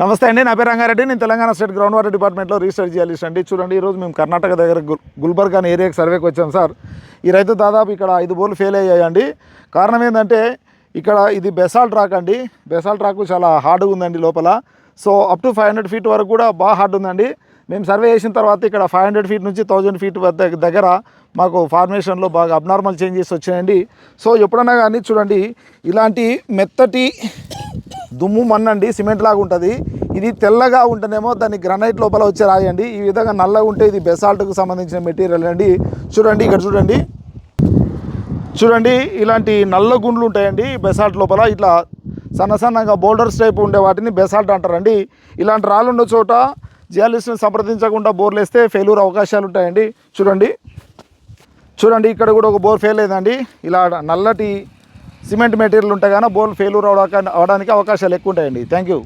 నమస్తే అండి, నా పేరు రంగారెడ్డి. నేను తెలంగాణ స్టేట్ గ్రౌండ్ వాటర్ డిపార్ట్మెంట్లో రీసెర్చ్ చేయాలిస్ట్ అండి. చూడండి, ఈరోజు మేము కర్ణాటక దగ్గర గుల్బర్గా అనే ఏరియాకి సర్వేకి వచ్చాం సార్. ఈ రైతు దాదాపు ఇక్కడ 5 బోర్లు ఫెయిల్ అయ్యాయండి. కారణం ఏంటంటే ఇక్కడ ఇది బెసాల్ట్ రాక్ అండి. బెసాల్ట్ రాక్ చాలా హార్డ్గా ఉందండి లోపల. సో అప్ టు 500 ఫీట్ వరకు కూడా బాగా హార్డ్ ఉందండి. మేము సర్వే చేసిన తర్వాత ఇక్కడ 500 ఫీట్ నుంచి 1000 ఫీట్ దగ్గర మాకు ఫార్మేషన్లో బాగా అబ్నార్మల్ చేంజెస్ వచ్చాయండి. సో ఎప్పుడన్నా కానీ చూడండి, ఇలాంటి మెత్తటి దుమ్ము మన్నండి, సిమెంట్ లాగా ఉంటుంది. ఇది తెల్లగా ఉంటేనేమో దాన్ని గ్రానైట్ లోపల వచ్చే రాయండి. ఈ విధంగా నల్లగా ఉంటే ఇది బెసాల్ట్కు సంబంధించిన మెటీరియల్ అండి. చూడండి, ఇక్కడ చూడండి ఇలాంటి నల్ల గుండ్లు ఉంటాయండి బెసాల్ట్ లోపల. ఇట్లా సన్నగా బోల్డర్స్ టైప్ ఉండే వాటిని బెసాల్ట్ అంటారండి. ఇలాంటి రాళ్ళు ఉన్న చోట జియాలిస్ట్ని సంప్రదించకుండా బోర్లు వేస్తే ఫెయిల్యూర్ అవకాశాలు ఉంటాయండి. చూడండి ఇక్కడ కూడా ఒక బోర్ ఫెయిల్ అయిందండి. ఇలా నల్లటి సిమెంట్ మెటీరియల్ ఉంటే కానీ బోర్లు ఫెయిల్యూర్ అవడానికి అవకాశాలు ఎక్కువ ఉంటాయండి. Thank you.